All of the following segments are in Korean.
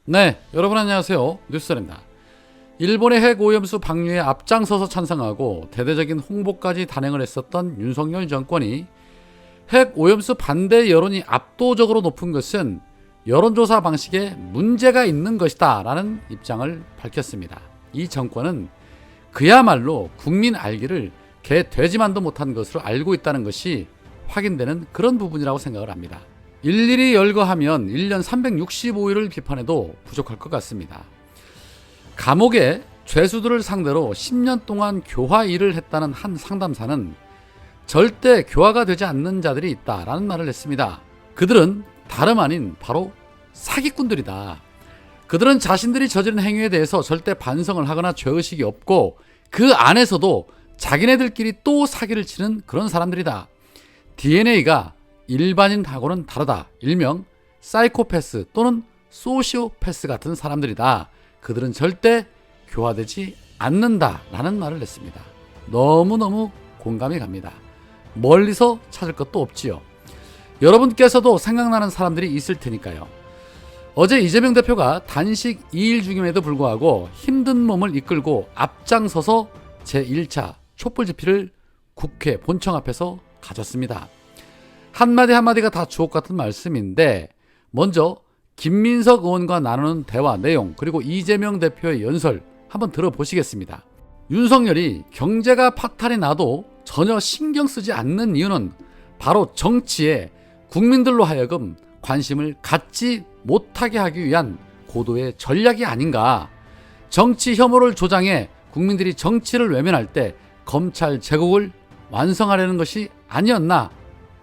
네, 여러분 안녕하세요. 뉴스입니다. 일본의 핵 오염수 방류에 앞장서서 찬성하고 대대적인 홍보까지 단행을 했었던 윤석열 정권이 핵 오염수 반대 여론이 압도적으로 높은 것은 여론조사 방식에 문제가 있는 것이다 라는 입장을 밝혔습니다. 이 정권은 그야말로 국민 알기를 개 돼지만도 못한 것으로 알고 있다는 것이 확인되는 그런 부분이라고 생각을 합니다. 일일이 열거하면 1년 365일을 비판해도 부족할 것 같습니다. 감옥에 죄수들을 상대로 10년 동안 교화 일을 했다는 한 상담사는 절대 교화가 되지 않는 자들이 있다라는 말을 했습니다. 그들은 다름 아닌 바로 사기꾼들이다. 그들은 자신들이 저지른 행위에 대해서 절대 반성을 하거나 죄의식이 없고 그 안에서도 자기네들끼리 또 사기를 치는 그런 사람들이다. DNA가 일반인하고는 다르다. 일명 사이코패스 또는 소시오패스 같은 사람들이다. 그들은 절대 교화되지 않는다 라는 말을 냈습니다. 너무너무 공감이 갑니다. 멀리서 찾을 것도 없지요. 여러분께서도 생각나는 사람들이 있을 테니까요. 어제 이재명 대표가 단식 2일 중임에도 불구하고 힘든 몸을 이끌고 앞장서서 제1차 촛불 집회를 국회 본청 앞에서 가졌습니다. 한마디 한마디가 다 주옥 같은 말씀인데 먼저 김민석 의원과 나누는 대화 내용 그리고 이재명 대표의 연설 한번 들어보시겠습니다. 윤석열이 경제가 파탄이 나도 전혀 신경 쓰지 않는 이유는 바로 정치에 국민들로 하여금 관심을 갖지 못하게 하기 위한 고도의 전략이 아닌가. 정치 혐오를 조장해 국민들이 정치를 외면할 때 검찰 제국을 완성하려는 것이 아니었나.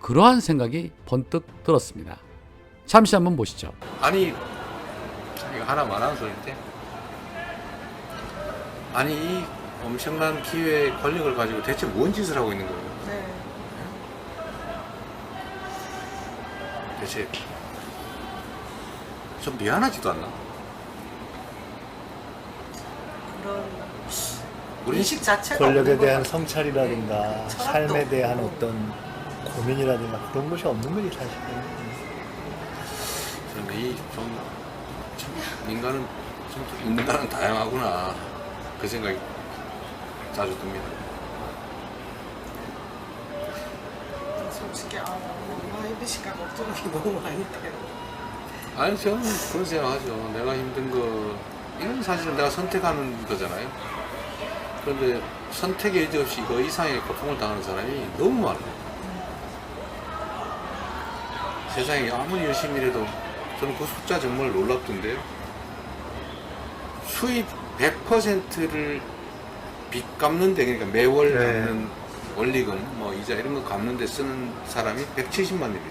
그러한 생각이 번뜩 들었습니다. 잠시 한번 보시죠. 아니 이거 하나 말하는 소리인데 아니 이 엄청난 기회 권력을 가지고 대체 뭔 짓을 하고 있는 거예요? 네. 대체 좀 미안하지도 않나? 그런 우리 인식 자체가 권력에 없는 것 대한 같아요. 성찰이라든가 네, 철학도 삶에 대한 없고. 어떤 고민이라든가 그런 것이 없는 거지 사실은. 그런데 이좀 인간은 다양하구나 그 생각이 자주 듭니다. 솔직히 얼마나 힘드실까 걱정이 너무 많이 돼요. 아니 저는 그런 생각하죠. 내가 힘든 거 이건 사실은 내가 선택하는 거잖아요. 그런데 선택의 여지 없이 그 이상의 고통을 당하는 사람이 너무 많아요. 세상에 아무리 열심히 일해도 저는 그 숫자 정말 놀랍던데요. 수입 100%를 빚 갚는데, 그러니까 매월 네. 갚는 원리금, 뭐 이자 이런 거 갚는데 쓰는 사람이 170만 원이죠.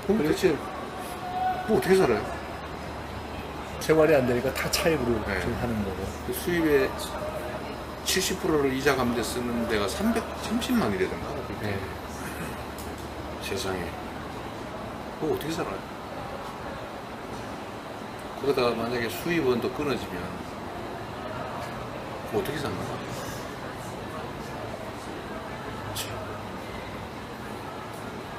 그럼 대체 뭐 어떻게 살아요? 생활이 안 되니까 다 차입으로 네. 좀 하는 거고. 그 수입의 70%를 이자 갚는데 쓰는 데가 330만 원이라든가. 네. 세상에. 그거 어떻게 살아요? 그러다가 만약에 수입원도 끊어지면 그거 어떻게 사나?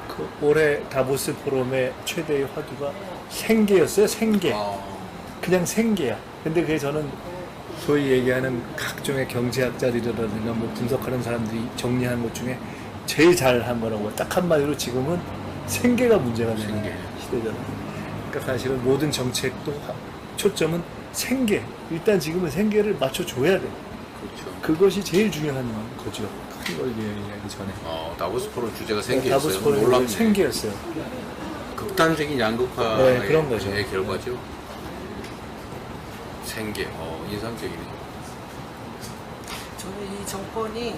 그 올해 다보스 포럼의 최대의 화두가 생계였어요. 생계. 아, 그냥 생계야. 근데 그게 저는 소위 얘기하는 각종의 경제학자들이라든가 뭐 분석하는 사람들이 정리한 것 중에 제일 잘한 거라고. 딱 한마디로 지금은 생계가 문제가 되는 생계. 시대잖아요. 그러니까 사실은 모든 정책도 초점은 생계. 일단 지금은 생계를 맞춰줘야 돼. 그렇죠. 그것이 제일 중요한 거죠. 큰 걸 얘기하기 전에. 다보스 포럼 주제가 다보스 생계였어요. 포럼이 놀랍네. 생계였어요. 극단적인 양극화의 네, 그런 거죠. 결과죠. 생계, 인상적이네요. 저는 이 정권이 이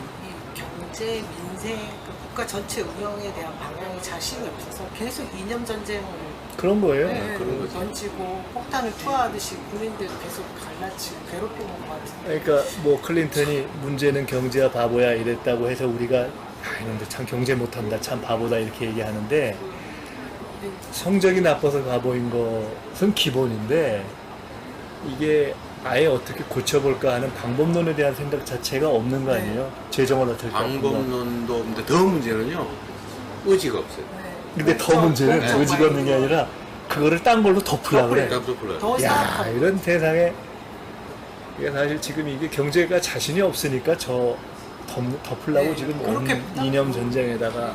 경제, 민생, 그 국가 전체 운영에 대한 방향이 자신이 없어서 계속 이념 전쟁을 그런 거예요. 그런 거죠. 던지고 폭탄을 투하하듯이 국민들 계속 갈라치고 괴롭히는 것 같은데. 그러니까 뭐 클린턴이 문제는 경제야 바보야 이랬다고 해서 우리가 이런데 참 경제 못한다 참 바보다 이렇게 얘기하는데 성적이 나빠서 바보인 것은 기본인데 이게 아예 어떻게 고쳐볼까 하는 방법론에 대한 생각 자체가 없는 거 아니에요? 재정을 어떻게 방법론도 없는데 더 문제는요 의지가 없어요. 근데 더 문제는 걱정 의지가 없는 게 많이 아니라 그 그거를 딴 걸로 덮으려고 그래. 깜짝 놀라요. 더 야, 쌓아. 이런 세상에 이게 사실 지금 이게 경제가 자신이 없으니까 덮으려고 네, 지금 그렇게 온 이념 전쟁에다가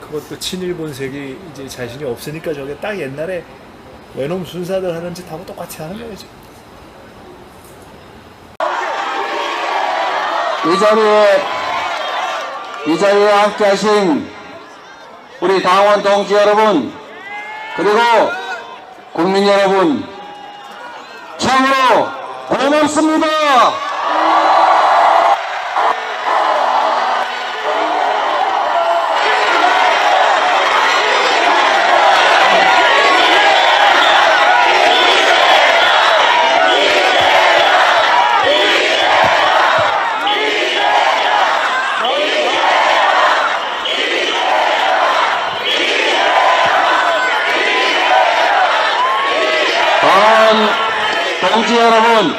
그것도 친일 본색이 이제 자신이 없으니까 저게 딱 옛날에 외놈 순사들 하는 짓하고 똑같이 하는 거예요 지금. 이 자리에 함께 하신 우리 당원 동지 여러분, 그리고 국민 여러분, 참으로 고맙습니다. 동지 여러분,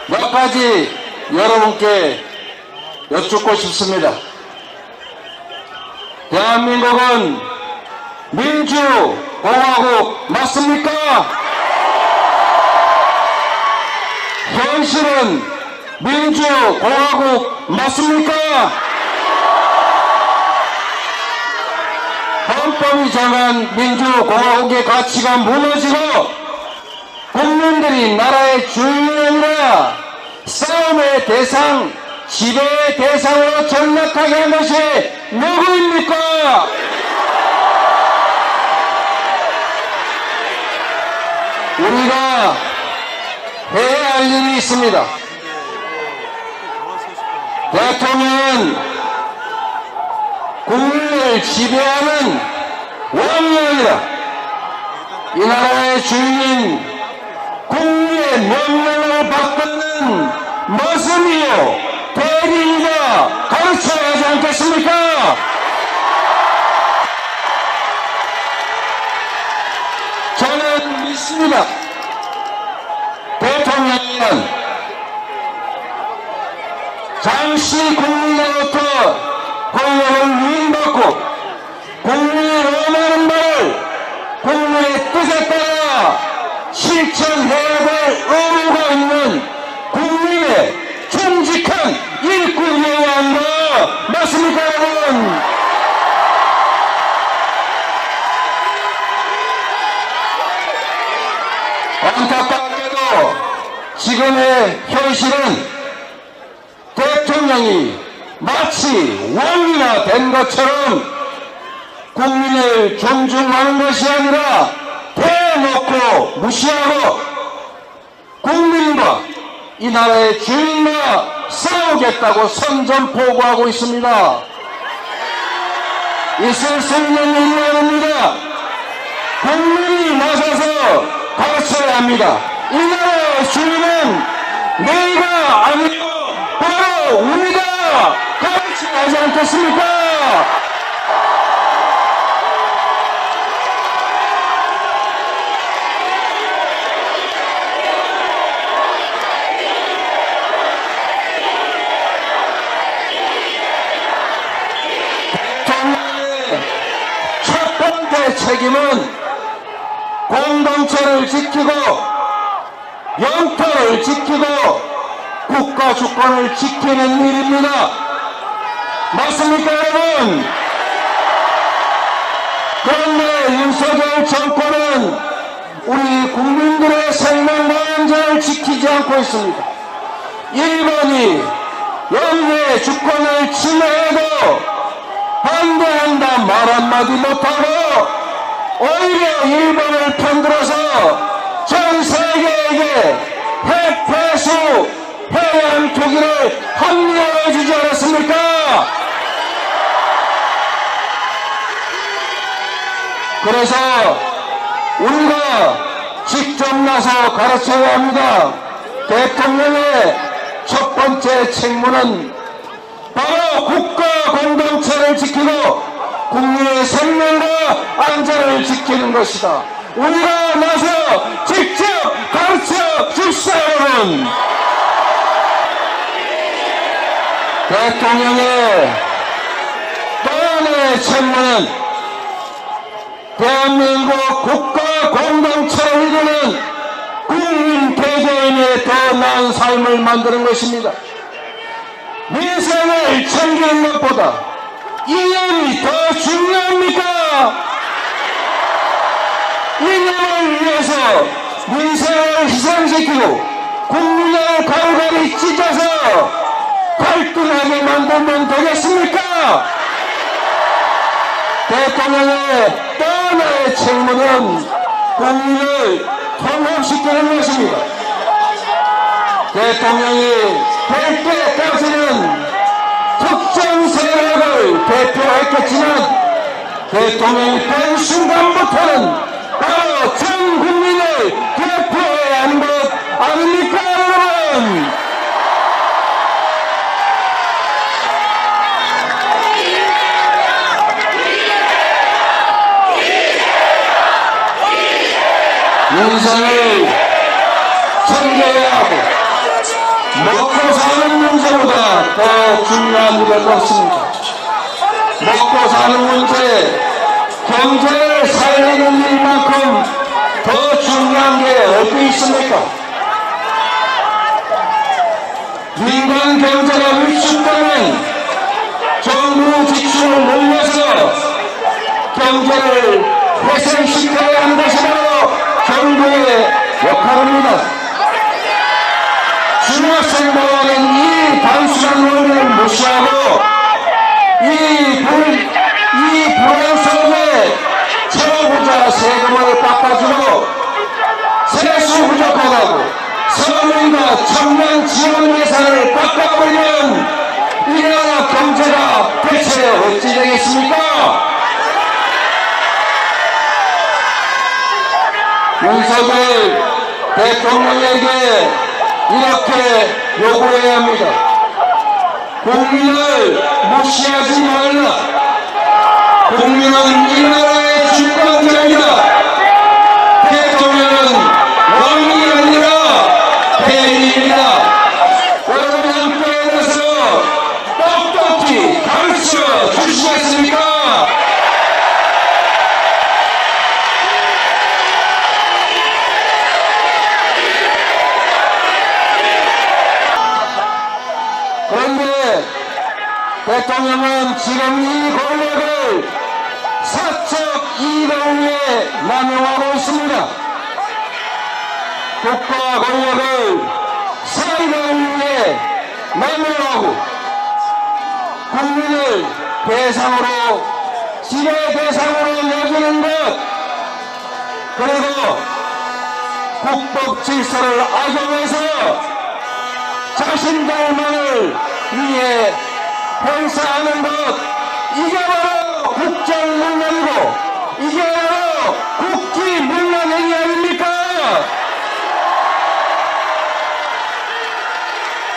몇 가지 여러분께 여쭙고 싶습니다. 대한민국은 민주공화국 맞습니까? 현실은 민주공화국 맞습니까? 헌법이 정한 민주공화국의 가치가 무너지고 국민들이 나라의 주인이 아니라 싸움의 대상, 지배의 대상으로 전락하게 한 것이 누구입니까? 우리가 해야 할 일이 있습니다. 대통령은 국민을 지배하는 왕이 아니라 이 나라의 주인인 국민의 명령을 받는 모습이요 대리인이다 가르쳐야 하지 않겠습니까? 저는 믿습니다. 대통령은 잠시 국민으로부터 권력을 위임받고 국민이 원하는 바를 국민의 뜻에 따라 실천해야 될 의무가 있는 국민의 충직한 일꾼이어야 한다. 맞습니까, 여러분? 안타깝게도 지금의 현실은 대통령이 마치 왕이나 된 것처럼 국민을 존중하는 것이 아니라 대놓고 무시하고 국민과 이 나라의 주인과 싸우겠다고 선전포고하고 있습니다. 있을 수 있는 일이 아닙니다. 국민이 나서서 가르쳐야 합니다. 이 나라의 주인은 내가 아니고 바로 우리가 가르쳐야 하지 않겠습니까? 첫 번째 책임은 공동체를 지키고 영토를 지키고 국가 주권을 지키는 일입니다. 맞습니까, 여러분? 그런데 윤석열 정권은 우리 국민들의 생명과 안전을 지키지 않고 있습니다. 일본이 영내 주권을 침해해도 반대한다 말 한마디 못하고 오히려 일본을 편들어서 전 세계에게 핵 폐수 해양 투기를 합리화해 주지 않았습니까? 그래서 우리가 직접 나서 가르쳐야 합니다. 대통령의 첫 번째 책무는 바로 국가 공동체를 지키고 국민의 생명과 안전을 지키는 것이다. 우리가 나서 직접 가르쳐 줍시다, 여러분. 대통령의 또 하나의 책무는 대한민국 국가 공동체를 이루는 국민 개개인의 더 나은 삶을 만드는 것입니다. 민생을 챙기는 것보다 이념이 더 중요합니까? 이념을 위해서 민생을 희생시키고 국민을 갈갈이 찢어서 갈등하게 만들면 되겠습니까? 대통령의 또 하나의 책무는 국민을 통합시키는 것입니다. 대통령이 될 때까지는 특정 세력을 대표했겠지만 대통령이 된 순간부터는 바로 전 국민을 대표해야 하는 것 아닙니까, 여러분? 민생을 챙겨야 하고 먹고 사는 문제보다 더 중요한 일은 없습니다. 먹고 사는 문제, 경제를 살리는 일만큼 더 중요한 게 어디 있습니까? 민간 경제가 위축되면 정부 지출을 늘려서 경제를 회생시켜야 하는 것이 바로 정부의 역할입니다. 중학생들은 이 단순한 논리를 무시하고 이 불안 속에 채무자 세금을 깎아주고 세수 부족하다고 서민과 청년 지원 예산을 깎아버리면 이 나라 경제가 대체 어찌 되겠습니까? 윤석열 대통령에게 이렇게 요구해야 합니다. 국민을 무시하지 말라. 국민은 이 나라의 주권자입니다. 대통령은 왕이 아니라 대리입니다. 여러분 함께해서 똑똑히 가르쳐 주시겠습니까? 그런데 대통령은 지금 이 권력을 사적 이익을 위해 남용하고 있습니다. 국가 권력을 사익을 위해 남용하고 국민을 대상으로 지배 대상으로 여기는 것, 그리고 국법 질서를 악용해서 자신들만을 위해 행사하는 것, 이게 바로 국정문란이고 이게 바로 국기문란행위 아닙니까?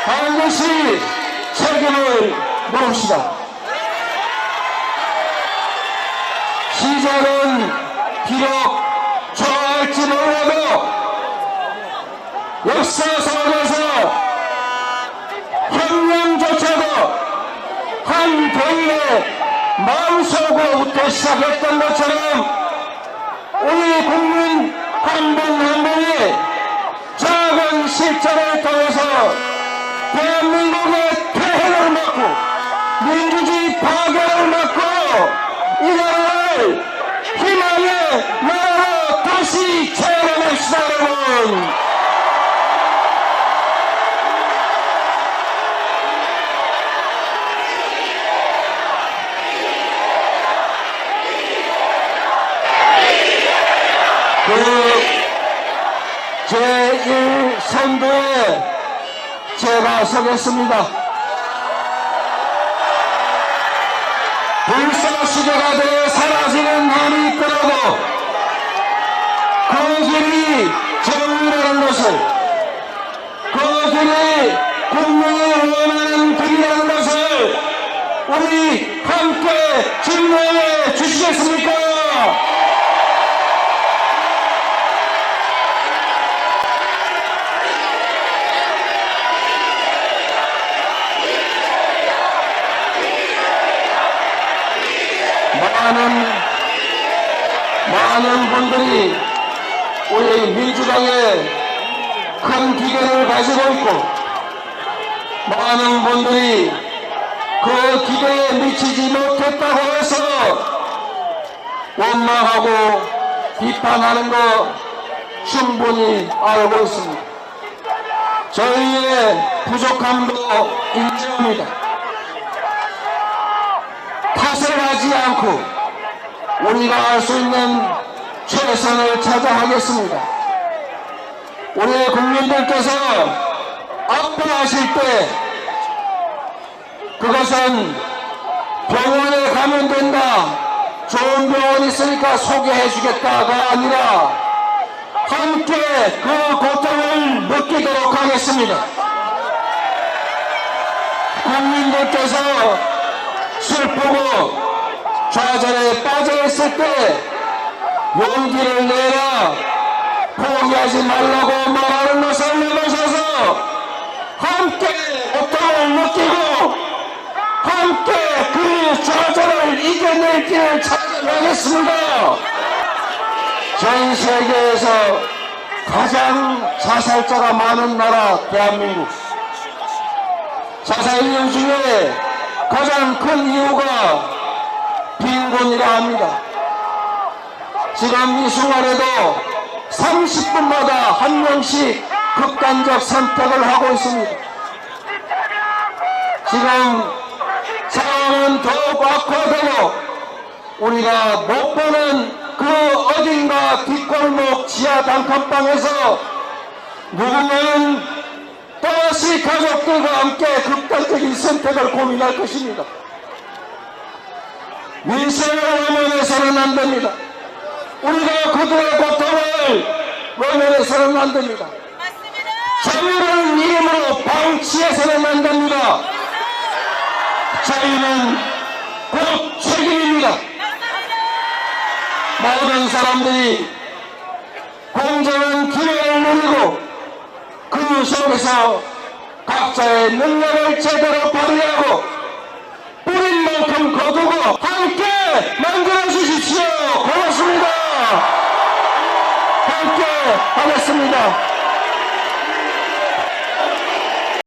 반드시 책임을 묻읍시다. 시절은 비록 좋아할지 몰라도 역사 속에서 혁명조차도 한 개인의 마음속으로부터 시작했던 것처럼 우리 국민 한 분 한 분이 작은 실천을 통해서 대한민국의 폐해를 막고 민주주의 파괴를 막고 이 나라를 희망의 나라로 다시 재현합시다, 여러분. 제1선도에 제가 서겠습니다. 불사시대가 되어 사라지는 날이 있더라도 그 길이 정의라는 것을, 그 길이 국민이 원하는 길이라는 것을 우리 함께 증명해 주시겠습니까? 우리 민주당의 큰 기대를 가지고 있고 많은 분들이 그 기대에 미치지 못했다고 해서 원망하고 비판하는 거 충분히 알고 있습니다. 저희의 부족함도 인정합니다. 탓을 하지 않고 우리가 할 수 있는 최선을 찾아가겠습니다. 우리 국민들께서 아파하실 때 그것은 병원에 가면 된다, 좋은 병원 있으니까 소개해 주겠다가 아니라 함께 그 고통을 느끼도록 하겠습니다. 국민들께서 슬프고 좌절에 빠져있을 때 용기를 내라, 포기하지 말라고 말하는 것을 넘어서서 함께 고통을 느끼고 함께 그 좌절을 이겨낼 길을 찾아가겠습니다. 전 세계에서 가장 자살자가 많은 나라 대한민국. 자살 이유 중에 가장 큰 이유가 빈곤이라 합니다. 지금 이 순간에도 30분마다 한 명씩 극단적 선택을 하고 있습니다. 지금 상황은 더욱 악화되고 우리가 못 보는 그 어딘가 뒷골목 지하 단칸방에서 누군가는 또다시 가족들과 함께 극단적인 선택을 고민할 것입니다. 민생을 외면해서는 안 됩니다. 우리가 그들의 고통을 외면해서는 안 됩니다. 자유라는 이름으로 방치해서는 안 됩니다. 자유는 곧 책임입니다. 모든 사람들이 공정한 기회를 누리고 그 속에서 각자의 능력을 제대로 발휘하고 뿌린 만큼 거두고 함께 만들어 주십시오. 고맙습니다. 함께 하겠습니다.